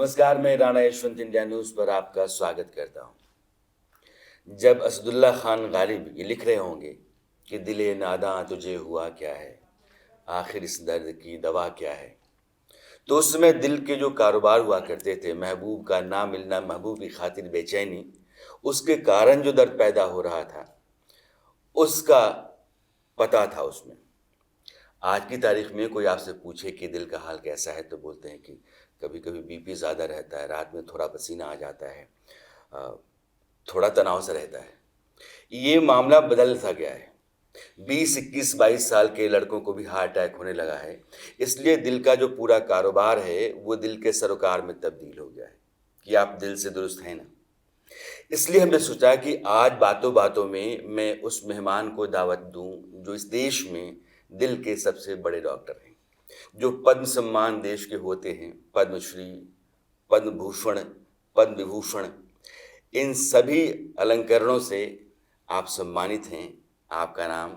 नमस्कार, मैं Rana Yashwant India news पर आपका स्वागत करता हूँ। जब असदुल्ला खान गालिब ये लिख रहे होंगे कि दिले नादां तुझे हुआ क्या है, आखिर इस दर्द की दवा क्या है, तो उस समय दिल के जो कारोबार हुआ करते थे, महबूब का ना मिलना, महबूब की खातिर बेचैनी, उसके कारण जो दर्द पैदा हो रहा था, उसका पता था उसमें। आज की तारीख में कोई आपसे पूछे कि दिल का हाल कैसा है, तो बोलते हैं कि कभी कभी बीपी ज़्यादा रहता है, रात में थोड़ा पसीना आ जाता है, थोड़ा तनाव सा रहता है। ये मामला बदल सा गया है। 20, 21, 22 साल के लड़कों को भी हार्ट अटैक होने लगा है। इसलिए दिल का जो पूरा कारोबार है वो दिल के सरोकार में तब्दील हो गया है कि आप दिल से दुरुस्त हैं ना। इसलिए हमने सोचा कि आज बातों बातों में मैं उस मेहमान को दावत दूं जो इस देश में दिल के सबसे बड़े डॉक्टर हैं, जो पद्म सम्मान देश के होते हैं, पद्मश्री, पद्म भूषण, पद्म विभूषण, इन सभी अलंकरणों से आप सम्मानित हैं। आपका नाम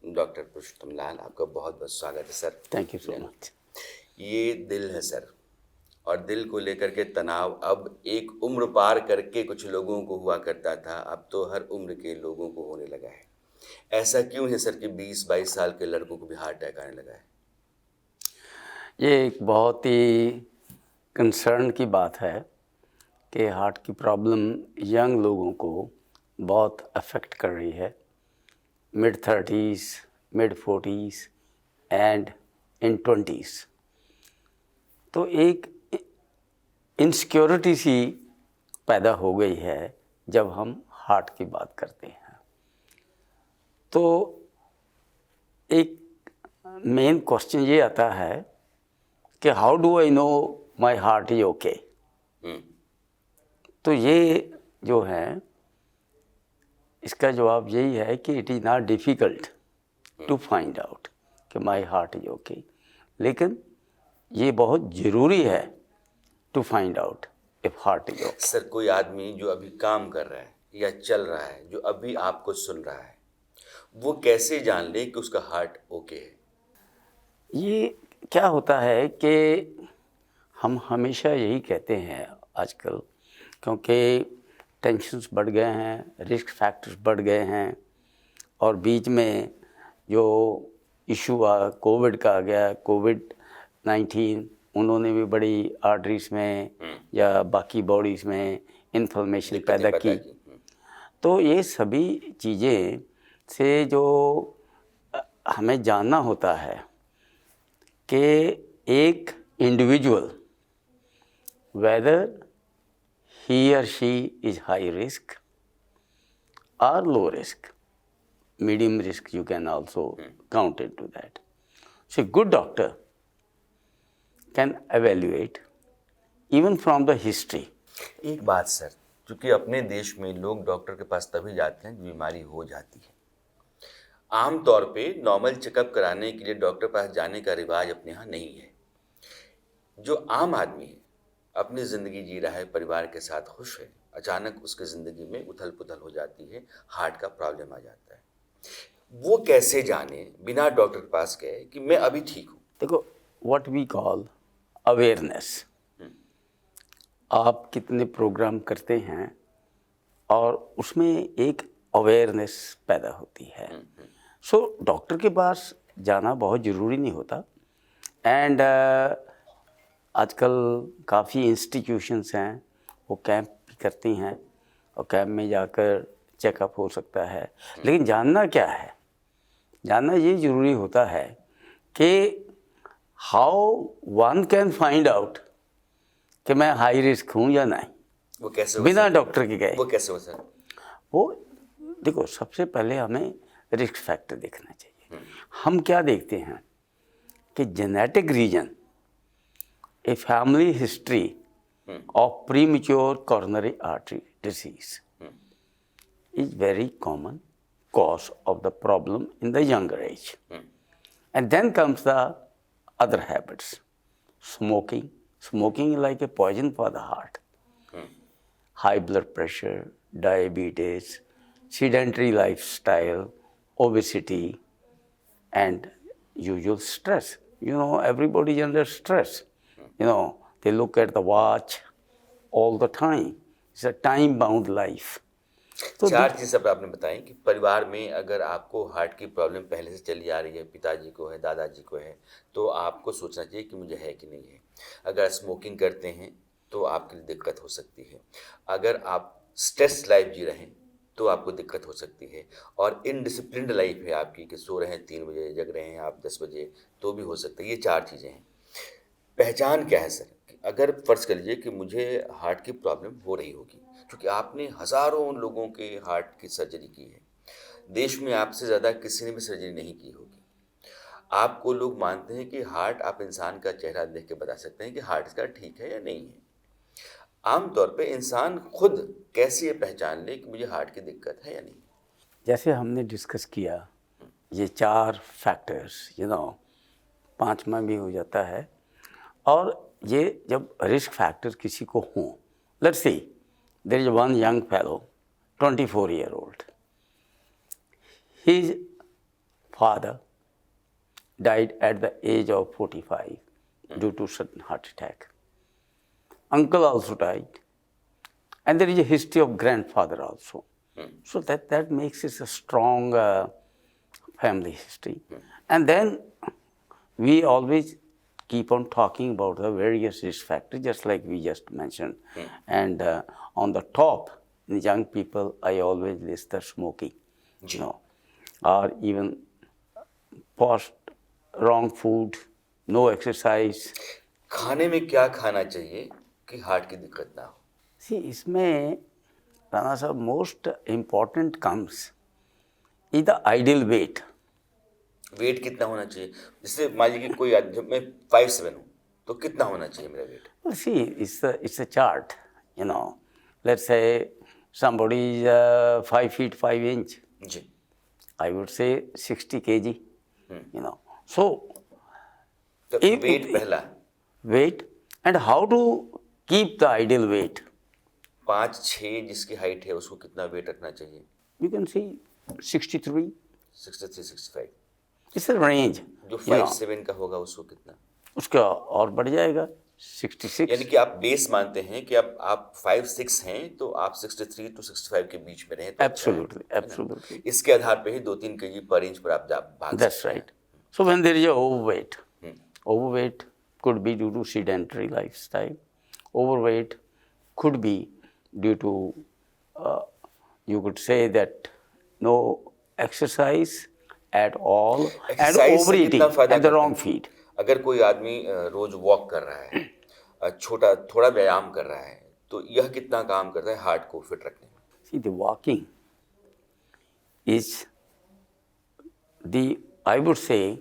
डॉक्टर पुरुषोत्तम लाल, आपका बहुत बहुत स्वागत है sir. Thank you so much. ये दिल है सर, और दिल को लेकर के तनाव अब एक उम्र पार करके कुछ लोगों को हुआ करता था, अब तो हर उम्र के लोगों को होने लगा है। ऐसा क्यों है सर कि 20-22 साल के लड़कों को भी हार्ट अटैक आने लगा है? ये एक बहुत ही कंसर्न की बात है कि हार्ट की प्रॉब्लम यंग लोगों को बहुत अफेक्ट कर रही है, mid-30s, mid-40s and in 20s। तो एक इनसिक्योरिटी सी पैदा हो गई है जब हम हार्ट की बात करते हैं। तो एक मेन क्वेश्चन ये आता है कि how do I know my heart is okay. तो ये जो है इसका जवाब यही है कि it is not difficult to find out कि माई हार्ट इज ओके, लेकिन ये बहुत ज़रूरी है to find out if heart is okay. Sir, कोई आदमी जो अभी काम कर रहा है या चल रहा है, जो अभी आपको सुन रहा है, वो कैसे जान ले कि उसका हार्ट ओके है? ये क्या होता है कि हम हमेशा यही कहते हैं आजकल, क्योंकि टेंशन्स बढ़ गए हैं, रिस्क फैक्टर्स बढ़ गए हैं, और बीच में जो इशू आ कोविड का आ गया, कोविड-19, उन्होंने भी बड़ी आर्टरीज में या बाकी बॉडीज़ में इन्फ्लेमेशन पैदा की। तो ये सभी चीज़ें से जो हमें जानना होता है कि एक individual whether he or she is high risk or low risk, medium risk you can also count into that. So a good doctor can evaluate even from the history. एक बात सर, क्योंकि अपने देश में लोग डॉक्टर के पास तभी जाते हैं जब बीमारी हो जाती है। आम तौर पे नॉर्मल चेकअप कराने के लिए डॉक्टर के पास जाने का रिवाज अपने यहाँ नहीं है। जो आम आदमी है, अपनी ज़िंदगी जी रहा है, परिवार के साथ खुश है, अचानक उसकी ज़िंदगी में उथल पुथल हो जाती है, हार्ट का प्रॉब्लम आ जाता है। वो कैसे जाने बिना डॉक्टर के पास गए कि मैं अभी ठीक हूँ? देखो, what we call awareness, आप कितने प्रोग्राम करते हैं और उसमें एक अवेयरनेस पैदा होती है। सो डॉक्टर के पास जाना बहुत ज़रूरी नहीं होता। एंड आजकल काफ़ी इंस्टीट्यूशंस हैं, वो कैंप भी करती हैं, और कैंप में जाकर चेकअप हो सकता है। लेकिन जानना क्या है, जानना ये ज़रूरी होता है कि how one can find out कि मैं हाई रिस्क हूँ या नहीं। वो कैसे बिना डॉक्टर के गए वो कैसे हो सर? वो देखो, सबसे पहले हमें रिस्क फैक्टर देखना चाहिए। हम क्या देखते हैं कि genetic reason, a family history of premature coronary artery disease is very common cause of the problem in the younger age. And then comes the other habits. Smoking is like a poison for the heart. High blood pressure, diabetes, sedentary lifestyle, obesity, and usual stress. You know, everybody is under stress. You know, they look at the watch, all the time. It's a time-bound life. तो चार चीज़ सब आपने बताई कि परिवार में अगर आपको हार्ट की प्रॉब्लम पहले से चली आ रही है, पिताजी को है, दादाजी को है, तो आपको सोचना चाहिए कि मुझे है कि नहीं है। अगर स्मोकिंग करते हैं तो आपके लिए दिक्कत हो सकती है। अगर आप स्ट्रेस लाइफ जी रहे हैं तो आपको दिक्कत हो सकती है। और इनडिसिप्लिन्ड लाइफ है आपकी कि सो रहे हैं 3 बजे, जग रहे हैं आप 10 बजे, तो भी हो सकता है। ये 4 चीज़ें हैं। पहचान क्या है सर? अगर फ़र्ज़ कर लीजिए कि मुझे हार्ट की प्रॉब्लम हो रही होगी, क्योंकि आपने हज़ारों लोगों के हार्ट की सर्जरी की है। देश में आपसे ज़्यादा किसी ने भी सर्जरी नहीं की होगी। आपको लोग मानते हैं कि हार्ट, आप इंसान का चेहरा देख के बता सकते हैं कि हार्ट इसका ठीक है या नहीं है। आम तौर पे इंसान खुद कैसे ये पहचान ले कि मुझे हार्ट की दिक्कत है या नहीं? जैसे हमने डिस्कस किया, ये 4 फैक्टर्स, 5वां भी हो जाता है। और ये जब रिस्क फैक्टर किसी को हों, let's see there is one young fellow 24-year-old, his father died at the age of 45 due to sudden heart attack. Uncle also died, and there is a history of grandfather also. So that makes it a strong family history. And then we always keep on talking about the various risk factors, just like we just mentioned. And on the top, in young people, I always list the smoking, or even post wrong food, no exercise. खाने में क्या खाना चाहिए कि heart की दिक्कत ना हो? See, इसमें राणा साहब, most important comes is the ideal weight. Weight कितना होना चाहिए? जैसे मान लीजिए कि कोई आदमी, जब मैं 5'7" हूँ तो कितना होना चाहिए मेरा wait? Well, see, it's a chart, Let's say somebody is 5 feet 5 inch. जी। I would say 60 kg. So तो if वेट पहला, weight and how to keep the ideal weight. 5'6" जिसकी हाइट है उसको कितना वेट रखना चाहिए? You can see 63. 63, 65। It's a range. जो 5'7" का होगा उसको कितना? उसका और बढ़ जाएगा 66. यानी कि आप बेस मानते हैं कि आप 5'6" हैं तो आप 63 to 65 के बीच में रहें तो अच्छा है। Absolutely. इसके आधार पे ही 2-3 kg पर इंच पर आप भाग That's सकते हैं। right. So when there is a overweight could be due to sedentary lifestyle. Overweight could be due to, you could say that no exercise at all and Exercise से overeating कितना फायदा and the करता wrong है? feed. अगर कोई आदमी रोज walk कर रहा है, थोड़ा व्यायाम कर रहा है, तो यह कितना काम करता है हार्ट को फिट रखने में? See, the walking is I would say,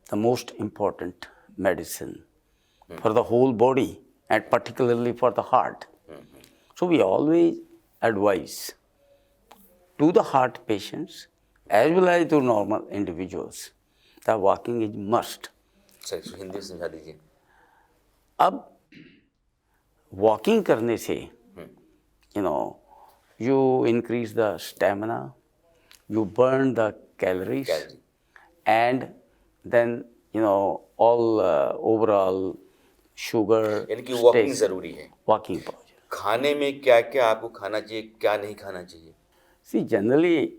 the most important medicine for the whole body and particularly for the heart. So we always advise to the heart patients as well as to normal individuals that walking is must. Sir इसको हिंदी में समझा दीजिए। अब walking करने से you increase the stamina, you burn the calories, and then all overall sugar. यानी कि walking जरूरी है। वॉकिंग खाने में क्या क्या आपको खाना चाहिए, क्या नहीं खाना चाहिए? See, generally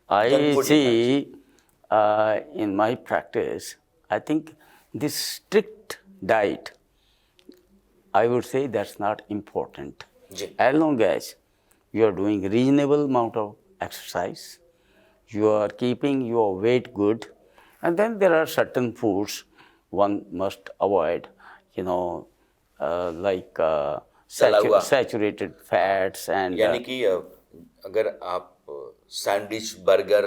I see in my practice, I think this strict diet, I would say that's not important. As long as you are doing reasonable amount of exercise, you are keeping your weight good, and then there are certain foods one must avoid, like saturated fats and. यानी कि अगर आप sandwich, burger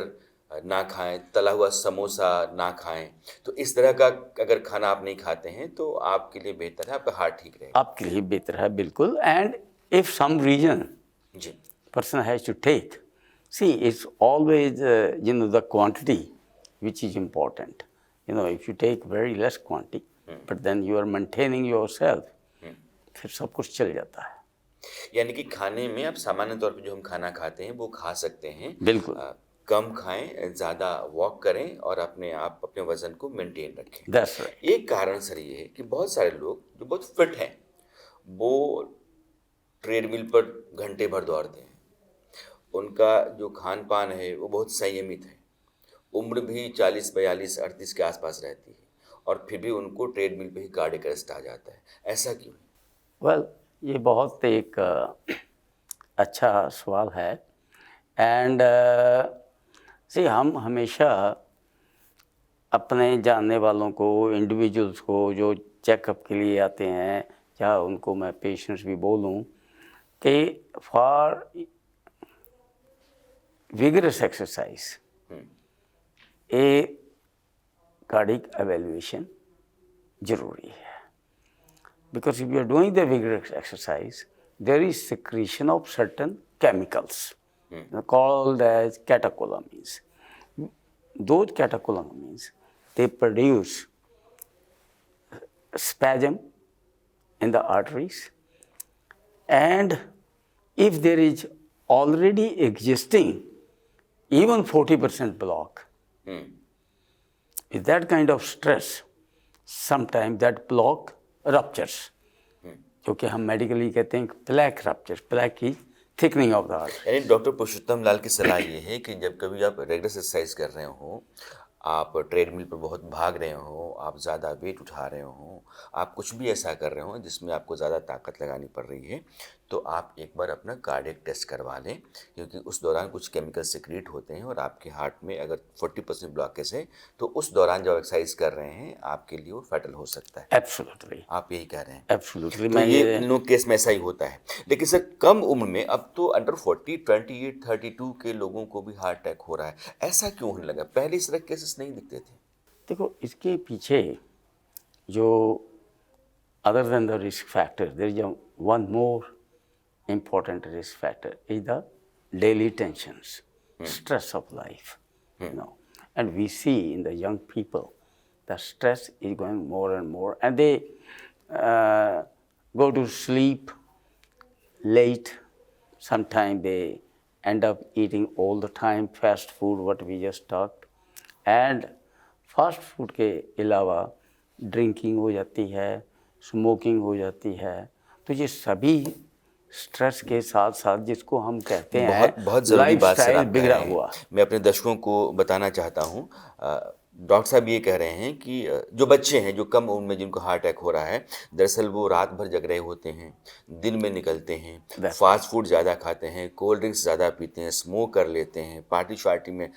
ना खाएं, तला हुआ समोसा ना खाएं, तो इस तरह का अगर खाना आप नहीं खाते हैं तो आपके लिए बेहतर है, आपका हार्ट ठीक रहेगा। आपके लिए बेहतर है, बिल्कुल। And if some reason person has to take, see, it's always the quantity which is important. If you take very less quantity, but then you are maintaining yourself, फिर सब कुछ चल जाता है। यानी कि खाने में आप सामान्य तौर पे जो हम खाना खाते हैं वो खा सकते हैं, बिल्कुल। कम खाएं, ज़्यादा वॉक करें और अपने वजन को मेंटेन रखें। That's right. एक कारण सर ये है कि बहुत सारे लोग जो बहुत फिट हैं वो ट्रेडमिल पर घंटे भर दौड़ते हैं, उनका जो खान पान है वो बहुत संयमित है, उम्र भी 40, 42, 38 के आसपास रहती है, और फिर भी उनको ट्रेडमिल पे ही कार्डियक अरेस्ट आ जाता है, ऐसा क्यों? वेल, ये बहुत एक अच्छा सवाल है। एंड सी हम हमेशा अपने जानने वालों को, इंडिविजुअल्स को जो चेकअप के लिए आते हैं, या उनको मैं पेशेंट्स भी बोलूं कि for vigorous exercise A cardiac evaluation जरूरी है। Because if you are doing the vigorous exercise, there is secretion of certain chemicals called as catecholamines. Those catecholamines, they produce spasm in the arteries, and if there is already existing even 40% block, with that kind of stress, sometimes that block ruptures, जो कि हम medically कहते हैं plaque rupture, plaque की thickening of the heart. यानी doctor पुरुषोत्तम लाल की सलाह ये है कि जब कभी आप रेगुलर एक्सरसाइज कर रहे हो, आप ट्रेडमिल पर बहुत भाग रहे हो, आप ज़्यादा वेट उठा रहे हो, आप कुछ भी ऐसा कर रहे हो जिसमें आपको ज़्यादा ताकत लगानी पड़ रही है, तो आप एक बार अपना कार्डियक टेस्ट करवा लें, क्योंकि उस दौरान कुछ केमिकल सिक्रीट होते हैं, और आपके हार्ट में अगर 40% ब्लॉकेज है तो उस दौरान जब एक्सरसाइज कर रहे हैं आपके लिए वो फैटल हो सकता है। एब्सोल्युटली, आप यही कह रहे हैं? एब्सोल्युटली। तो ये इन लोग केस में ऐसा ही होता है। लेकिन सर, कम उम्र में अब तो अंडर 40, 28, 32 के लोगों को भी हार्ट अटैक हो रहा है, ऐसा क्यों होने लगा? पहले इस तरह केसेस नहीं दिखते थे। देखो, इसके पीछे जो other than the risk factor, there is one more important risk factor is the daily tensions, stress of life, you know. And we see in the young people, the stress is going more and more, and they go to sleep late. Sometimes they end up eating all the time fast food, what we just talked, and fast food के अलावा drinking हो जाती है, smoking हो जाती है। तो ये सभी स्ट्रेस के साथ साथ, जिसको हम कहते हैं बहुत ज़रूरी बात सर आप कह बिगड़ा रहे हैं। हुआ। मैं अपने दर्शकों को बताना चाहता हूँ, डॉक्टर साहब ये कह रहे हैं कि जो बच्चे हैं, जो कम उम्र में जिनको हार्ट अटैक हो रहा है, दरअसल वो रात भर जग रहे होते हैं, दिन में निकलते हैं, फास्ट फूड ज़्यादा खाते हैं, कोल्ड ड्रिंक्स ज़्यादा पीते हैं, स्मोक कर लेते हैं, पार्टी शार्टी में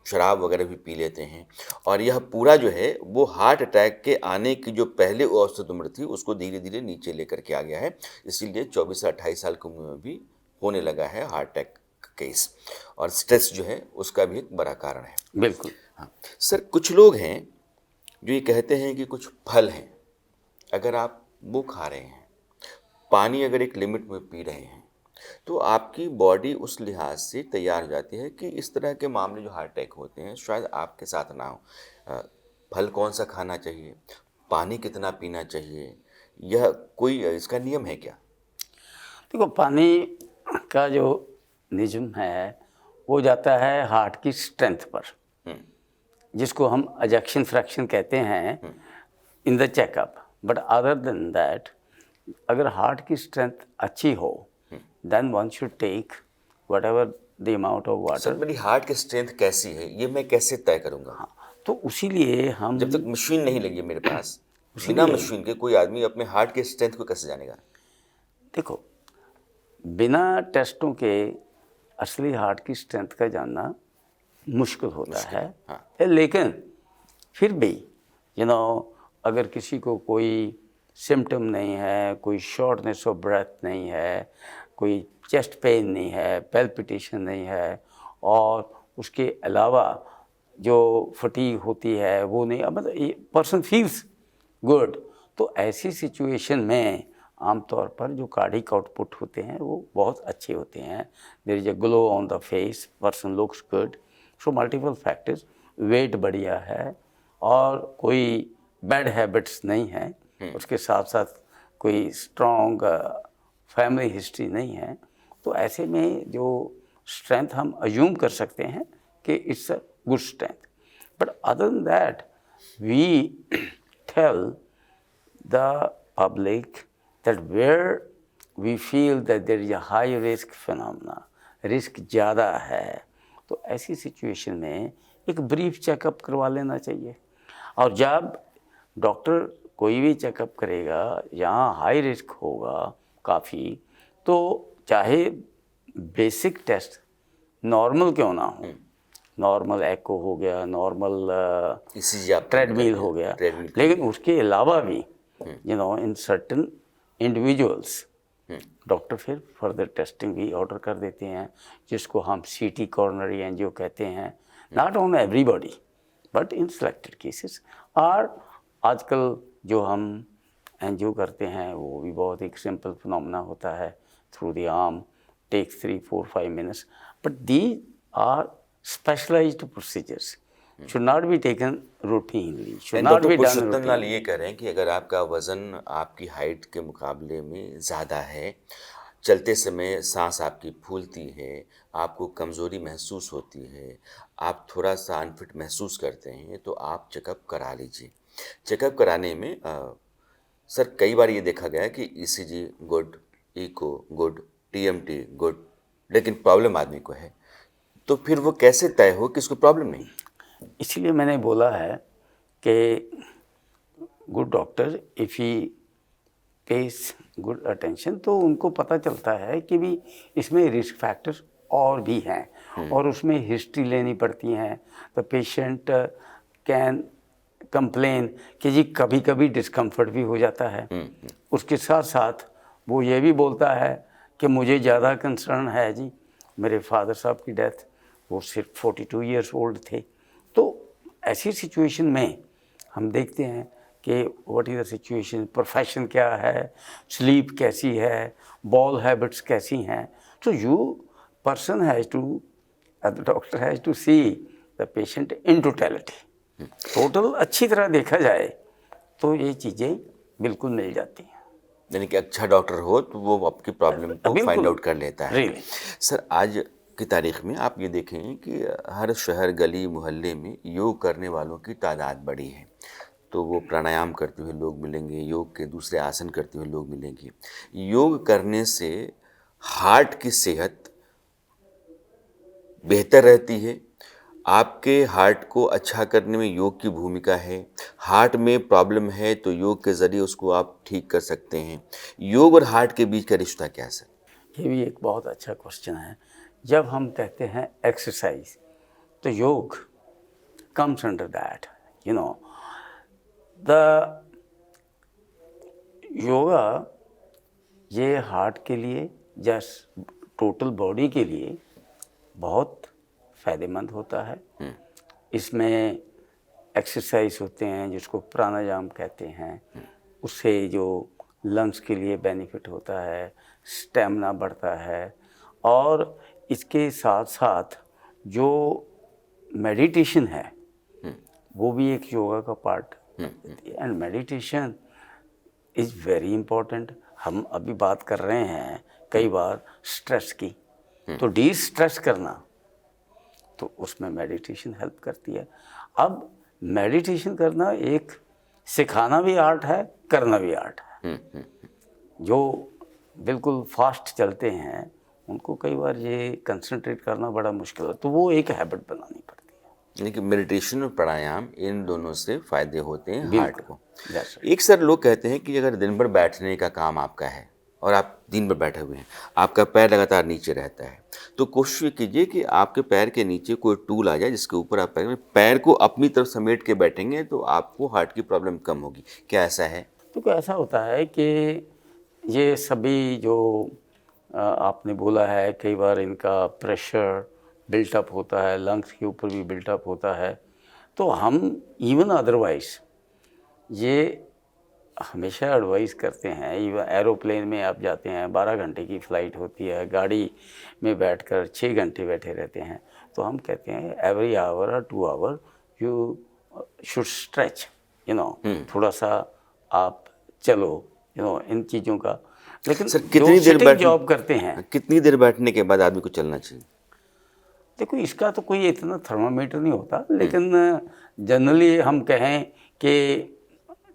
शराब वगैरह भी पी लेते हैं, और यह पूरा जो है वो हार्ट अटैक के आने की जो पहले औसत उम्र थी उसको धीरे धीरे नीचे लेकर के आ गया है। इसीलिए 24 से 28 साल की उम्र में भी होने लगा है हार्ट अटैक केस, और स्ट्रेस जो है उसका भी एक बड़ा कारण है। बिल्कुल। हाँ सर, कुछ लोग हैं जो ये कहते हैं कि कुछ फल हैं, अगर आप वो खा रहे हैं, पानी अगर एक लिमिट में पी रहे हैं, तो आपकी बॉडी उस लिहाज से तैयार हो जाती है कि इस तरह के मामले जो हार्ट अटैक होते हैं शायद आपके साथ ना हो। फल कौन सा खाना चाहिए, पानी कितना पीना चाहिए, यह कोई इसका नियम है क्या? देखो, पानी का जो नियम है वो जाता है हार्ट की स्ट्रेंथ पर, जिसको हम एजेक्शन फ्रैक्शन कहते हैं in the checkup. But other than that, अगर हार्ट की स्ट्रेंथ अच्छी हो, then one should take whatever the amount of water. Sir, मेरी हार्ट की स्ट्रेंथ कैसी है ये मैं कैसे तय करूँगा? हाँ, तो उसीलिए हम, जब तक मशीन नहीं लगी मेरे पास, बिना मशीन के कोई आदमी अपने हार्ट की स्ट्रेंथ को कैसे जानेगा? देखो, बिना टेस्टों के असली हार्ट की स्ट्रेंथ का जानना मुश्किल होता है। हाँ। लेकिन फिर भी अगर किसी को कोई सिम्टम नहीं है, कोई शॉर्टनेस ऑफ ब्रेथ नहीं है, कोई चेस्ट पेन नहीं है, पैल्पिटेशन नहीं है, और उसके अलावा जो फटीग होती है वो नहीं, मतलब पर्सन फील्स गुड, तो ऐसी सिचुएशन में आमतौर पर जो कार्डिक आउटपुट होते हैं वो बहुत अच्छे होते हैं। There is a glow on the face, person looks good. So multiple factors, weight बढ़िया है और कोई बैड हैबिट्स नहीं है, उसके साथ साथ कोई स्ट्रॉन्ग फैमिली हिस्ट्री नहीं है, तो ऐसे में जो स्ट्रेंथ हम अज्यूम कर सकते हैं कि it's a good strength. But other than that, we tell the public that we feel that there is a high risk phenomena, risk ज़्यादा है, तो ऐसी सिचुएशन में एक ब्रीफ चेकअप करवा लेना चाहिए। और जब डॉक्टर कोई भी चेकअप करेगा जहाँ हाई रिस्क होगा काफ़ी, तो चाहे बेसिक टेस्ट नॉर्मल क्यों ना हो, नॉर्मल एको हो गया, नॉर्मल ECG आप ट्रेडमिल हो गया, लेकिन उसके अलावा भी इन सर्टन इंडिविजुअल्स डॉक्टर फिर फर्दर टेस्टिंग भी ऑर्डर कर देते हैं, जिसको हम CT कॉर्नरी एंजियो कहते हैं। Not on everybody but in selected cases. और आजकल जो हम एंजियो करते हैं वो भी बहुत एक सिंपल फिनोमेना होता है, through the arm, takes 3-4-5 minutes, but these are specialized procedures, should not be taken routinely, should not doctor be done Purushottam Lal routinely। ये कह रहे हैं कि अगर आपका वज़न आपकी हाइट के मुकाबले में ज़्यादा है, चलते समय सांस आपकी फूलती है, आपको कमज़ोरी महसूस होती है, आप थोड़ा सा अनफिट महसूस करते हैं, तो आप चेकअप करा लीजिए। चेकअप कराने में सर कई बार ये देखा गया है कि ECG good, echo good, TMT good, लेकिन प्रॉब्लम आदमी को है, तो फिर वो कैसे तय हो कि इसको प्रॉब्लम नहीं? इसलिए मैंने बोला है कि good doctor if he pays good attention, तो उनको पता चलता है कि भी इसमें रिस्क फैक्टर्स और भी हैं, और उसमें हिस्ट्री लेनी पड़ती है। द पेशेंट कैन कंप्लेन कि जी कभी कभी डिस्कम्फर्ट भी हो जाता है, उसके साथ साथ वो ये भी बोलता है कि मुझे ज़्यादा कंसर्न है जी, मेरे फादर साहब की डेथ, वो सिर्फ 42 ईयर्स ओल्ड थे। तो ऐसी सिचुएशन में हम देखते हैं कि what is the situation, profession क्या है, स्लीप कैसी है, बॉल हैबिट्स कैसी हैं। तो you person has to, the doctor has to see the patient in totality, total अच्छी तरह देखा जाए तो ये चीज़ें बिल्कुल मिल जाती हैं। यानी कि अच्छा डॉक्टर हो तो वो आपकी प्रॉब्लम को फाइंड आउट कर लेता है। Really? सर आज की तारीख में आप ये देखें कि हर शहर गली मोहल्ले में योग करने वालों की तादाद बढ़ी है, तो वो प्राणायाम करते हुए लोग मिलेंगे, योग के दूसरे आसन करते हुए लोग मिलेंगे। योग करने से हार्ट की सेहत बेहतर रहती है, आपके हार्ट को अच्छा करने में योग की भूमिका है। हार्ट में प्रॉब्लम है तो योग के ज़रिए उसको आप ठीक कर सकते हैं। योग और हार्ट के बीच का रिश्ता क्या है सर? ये भी एक बहुत अच्छा क्वेश्चन है। जब हम कहते हैं एक्सरसाइज, तो योग comes under that, the yoga ये हार्ट के लिए, जस्ट टोटल बॉडी के लिए बहुत फ़ायदेमंद होता है। इसमें एक्सरसाइज होते हैं जिसको प्राणायाम कहते हैं, उससे जो लंग्स के लिए बेनिफिट होता है, स्टेमिना बढ़ता है, और इसके साथ साथ जो मेडिटेशन है वो भी एक योगा का part, and meditation is very important. हम अभी बात कर रहे हैं कई बार स्ट्रेस की, तो डी स्ट्रेस करना, तो उसमें मेडिटेशन हेल्प करती है। अब मेडिटेशन करना एक सिखाना भी आर्ट है, करना भी आर्ट है। जो बिल्कुल फास्ट चलते हैं उनको कई बार ये कंसंट्रेट करना बड़ा मुश्किल है, तो वो एक हैबिट बनानी पड़ती है। यानी कि मेडिटेशन और प्राणायाम इन दोनों से फ़ायदे होते हैं हार्ट को। That's right. एक सर लोग कहते हैं कि अगर दिन भर बैठने का काम आपका है और आप दिन भर बैठे हुए हैं, आपका पैर लगातार नीचे रहता है, तो कोशिश कीजिए कि आपके पैर के नीचे कोई टूल आ जाए जिसके ऊपर आप पैर को अपनी तरफ समेट के बैठेंगे तो आपको हार्ट की प्रॉब्लम कम होगी। क्या ऐसा है? तो ऐसा होता है कि ये सभी जो आपने बोला है, कई बार इनका प्रेशर बिल्टअप होता है, लंग्स के ऊपर भी बिल्टअप होता है, तो हम इवन अदरवाइज ये हमेशा एडवाइस करते हैं। इवन एरोप्लेन में आप जाते हैं, 12 घंटे की फ़्लाइट होती है, गाड़ी में बैठकर 6 घंटे बैठे रहते हैं, तो हम कहते हैं एवरी आवर और 2 आवर यू शुड स्ट्रेच, थोड़ा सा आप चलो, इन चीज़ों का। लेकिन सर कितनी देर जॉब करते हैं, कितनी देर बैठने के बाद आदमी को चलना चाहिए? देखो इसका तो कोई इतना थर्मामीटर नहीं होता, लेकिन जनरली हम कहें कि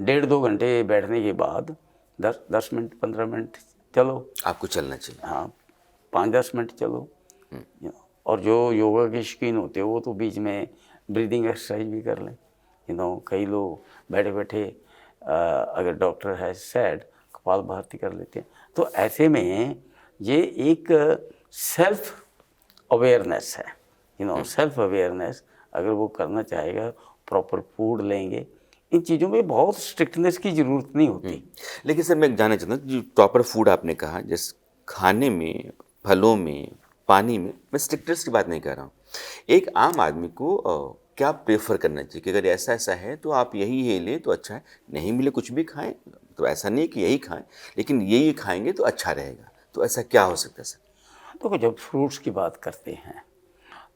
1.5-2 घंटे बैठने के बाद 10 मिनट 15 मिनट चलो, आपको चलना चाहिए। हाँ 5-10 मिनट चलो। और जो योगा के शौकीन होते हैं वो तो बीच में ब्रीदिंग एक्सरसाइज भी कर लें। कई लोग बैठे बैठे अगर डॉक्टर है सेड कपाल भाती कर लेते हैं। तो ऐसे में ये एक सेल्फ अवेयरनेस है, सेल्फ अवेयरनेस अगर वो करना चाहेगा, प्रॉपर फूड लेंगे, इन चीज़ों में बहुत स्ट्रिक्टनेस की ज़रूरत नहीं होती। लेकिन सर मैं जानना चाहता हूँ, जो प्रॉपर फूड आपने कहा, जैसे खाने में, फलों में, पानी में, मैं स्ट्रिक्टनेस की बात नहीं कर रहा हूँ। एक आम आदमी को क्या प्रेफर करना चाहिए कि अगर ऐसा ऐसा है तो आप यही लें तो अच्छा है, नहीं मिले कुछ भी खाएं, तो ऐसा नहीं कि यही खाएं, लेकिन यही खाएंगे तो अच्छा रहेगा, तो ऐसा क्या हो सकता है सर? तो जब फ्रूट्स की बात करते हैं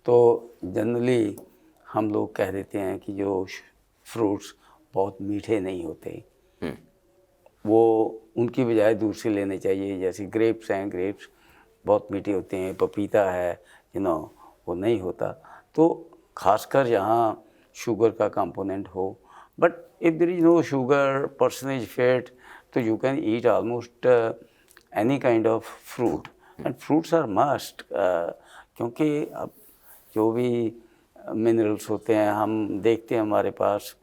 तो जनरली हम लोग कह देते हैं कि जो फ्रूट्स बहुत मीठे नहीं होते, वो उनकी बजाय दूसरे लेने चाहिए। जैसे ग्रेप्स हैं, ग्रेप्स बहुत मीठे होते हैं, पपीता है, वो नहीं होता। तो खासकर जहाँ शुगर का कंपोनेंट हो, but if there is no sugar, percentage fat, तो you can eat almost any kind of fruit, and fruits are must, क्योंकि अब जो भी मिनरल्स होते हैं हम देखते हैं हमारे पास,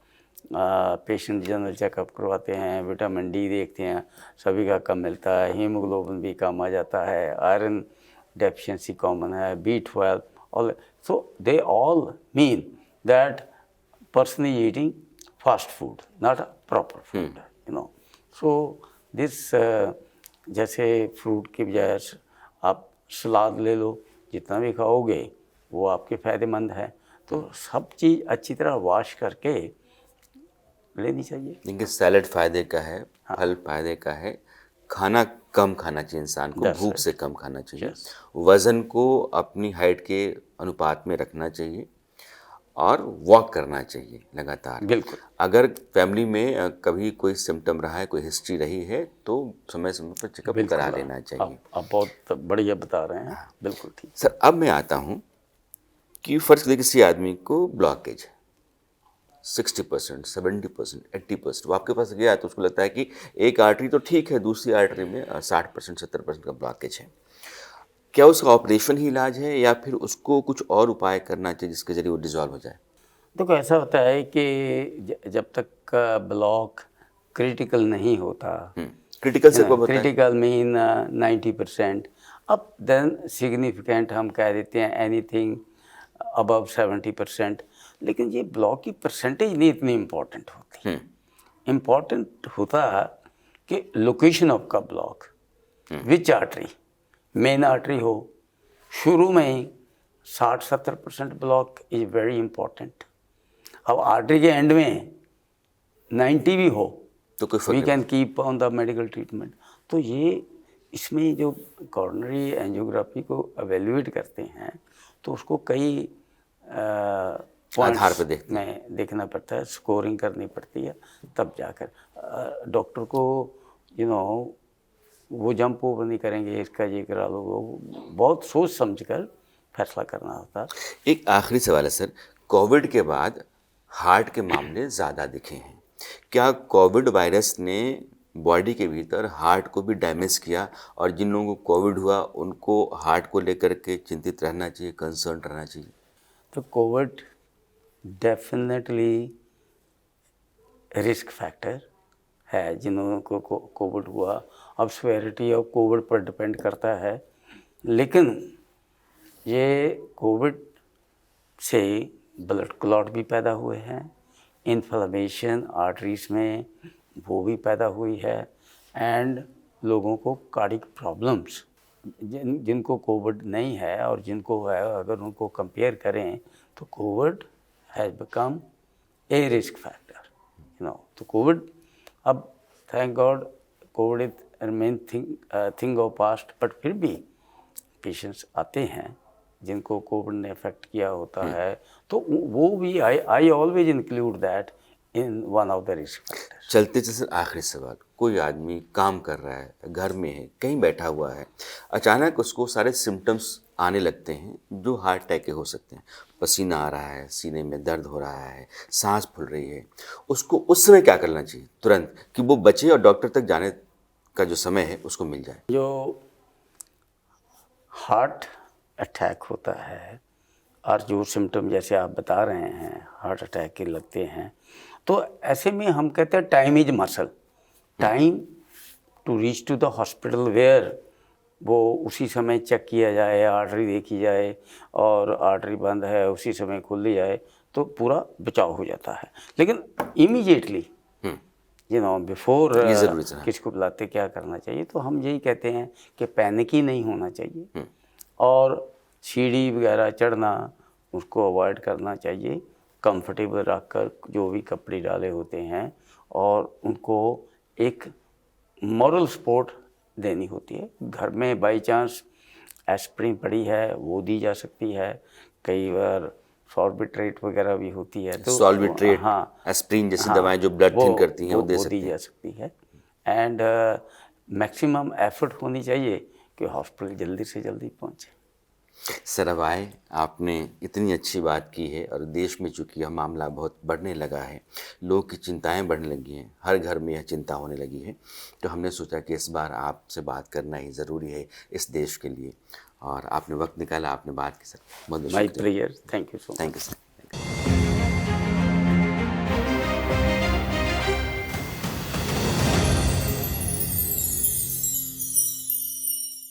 पेशेंट जनरल चेकअप करवाते हैं, विटामिन डी देखते हैं, सभी का कम मिलता है, हीमोग्लोबिन भी कम आ जाता है, आयरन डेफिशिएंसी कॉमन है, B12, all, so they all mean that person is eating fast food, not a proper food, So this जैसे फ्रूट की बजाय आप सलाद ले लो, जितना भी खाओगे वो आपके फ़ायदेमंद है। तो सब चीज़ अच्छी तरह वॉश करके लेनी चाहिए। देखिए सैलड फायदे का है, फल फायदे का है, खाना कम खाना चाहिए इंसान को, That's भूख right. से कम खाना चाहिए, Yes. वज़न को अपनी हाइट के अनुपात में रखना चाहिए और वॉक करना चाहिए लगातार। बिल्कुल। अगर फैमिली में कभी कोई सिम्टम रहा है, कोई हिस्ट्री रही है, तो समय समय पर चेकअप करा लेना चाहिए। आप बहुत बढ़िया बता रहे हैं, बिल्कुल ठीक। सर अब मैं आता हूँ कि फ़र्ज़ करिए किसी आदमी को ब्लॉकेज है 60%, 70%, 80%, वो आपके पास गया तो उसको लगता है कि एक आर्टरी तो ठीक है, दूसरी आर्टरी में 60%, 70% का ब्लॉकेज है। क्या उसका ऑपरेशन ही इलाज है या फिर उसको कुछ और उपाय करना चाहिए जिसके ज़रिए वो डिसॉल्व हो जाए? देखो ऐसा होता है कि जब तक ब्लॉक क्रिटिकल नहीं होता, क्रिटिकल से कब होता है? क्रिटिकल मीन 90%, अब देन सिग्निफिकेंट हम कह देते हैं एनीथिंग अबव 70%, लेकिन ये ब्लॉक की परसेंटेज नहीं इतनी इम्पोर्टेंट होती। इम्पोर्टेंट होता कि लोकेशन ऑफ का ब्लॉक, विच आर्टरी, मेन आर्टरी हो, शुरू में ही 60-70% ब्लॉक इज वेरी इम्पोर्टेंट। अब आर्टरी के एंड में 90 भी हो तो कोई वी फर्क can keep on the medical treatment. तो ये इसमें जो कॉर्नरी एंजियोग्राफी को एवेल्यूएट करते हैं तो उसको कई आधार पे देखते हैं। में देखना पड़ता है, स्कोरिंग करनी पड़ती है, तब जाकर डॉक्टर को वो जंप ओवर नहीं करेंगे, इसका ये करा लो, वो बहुत सोच समझ कर फैसला करना होता है। एक आखिरी सवाल है सर, कोविड के बाद हार्ट के मामले ज़्यादा दिखे हैं, क्या कोविड वायरस ने बॉडी के भीतर हार्ट को भी डैमेज किया, और जिन लोगों को कोविड हुआ उनको हार्ट को लेकर के चिंतित रहना चाहिए, कंसर्न रहना चाहिए? तो कोविड डेफिनेटली रिस्क फैक्टर है जिन को कोविड हुआ। अब सिवियरिटी ऑफ कोविड पर डिपेंड करता है, लेकिन ये कोविड से ब्लड क्लॉट भी पैदा हुए हैं, इन्फ्लेमेशन आर्टरीज में वो भी पैदा हुई है, एंड लोगों को कार्डियक प्रॉब्लम्स, जिनको कोविड नहीं है और जिनको है, अगर उनको कंपेयर करें तो Covid has become a risk factor, तो कोविड, अब thank God Covid is main thing of past, but फिर भी पेशेंट्स आते हैं जिनको कोविड ने अफेक्ट किया होता है, तो वो भी I always include that in one of the risk factors. चलते चलते आखिरी सवाल, कोई आदमी काम कर रहा है, घर में है, कहीं बैठा हुआ है, अचानक उसको सारे सिम्टम्स आने लगते हैं जो हार्ट अटैक के हो सकते हैं, पसीना आ रहा है, सीने में दर्द हो रहा है, सांस फूल रही है, उसको उस समय क्या करना चाहिए तुरंत कि वो बचे और डॉक्टर तक जाने का जो समय है उसको मिल जाए। जो हार्ट अटैक होता है और जो सिम्टम जैसे आप बता रहे हैं हार्ट अटैक के लगते हैं, तो ऐसे में हम कहते हैं time is muscle, time to reach to the hospital where वो उसी समय चेक किया जाए, आर्टरी देखी जाए और आर्टरी बंद है उसी समय खोल दी जाए तो पूरा बचाव हो जाता है। लेकिन इमीडिएटली बिफोर ये ज़रूरी है। किसी को बुलाते क्या करना चाहिए, तो हम यही कहते हैं कि पैनिक ही नहीं होना चाहिए और सीढ़ी वगैरह चढ़ना उसको अवॉइड करना चाहिए, कंफर्टेबल रखकर जो भी कपड़े डाले होते हैं और उनको एक मॉरल सपोर्ट देनी होती है। घर में बाई चांस एस्प्रिन पड़ी है वो दी जा सकती है, कई बार सॉर्बिट्रेट वगैरह भी होती है तो सॉल्बिट्रेट, हाँ एस्प्रिन जैसी हाँ, दवाएं जो ब्लड थिन करती हैं वो दे दी सकते जा हैं। सकती है। एंड मैक्सिमम एफर्ट होनी चाहिए कि हॉस्पिटल जल्दी से जल्दी पहुंचे। सर अब आए, आपने इतनी अच्छी बात की है और देश में चूँकि यह मामला बहुत बढ़ने लगा है, लोगों की चिंताएं बढ़ने लगी हैं, हर घर में यह चिंता होने लगी है, तो हमने सोचा कि इस बार आपसे बात करना ही ज़रूरी है इस देश के लिए, और आपने वक्त निकाला, आपने बात की सर, बहुत बहुत माय शुक्रिया। Prayer, thank you so much. Thank you sir.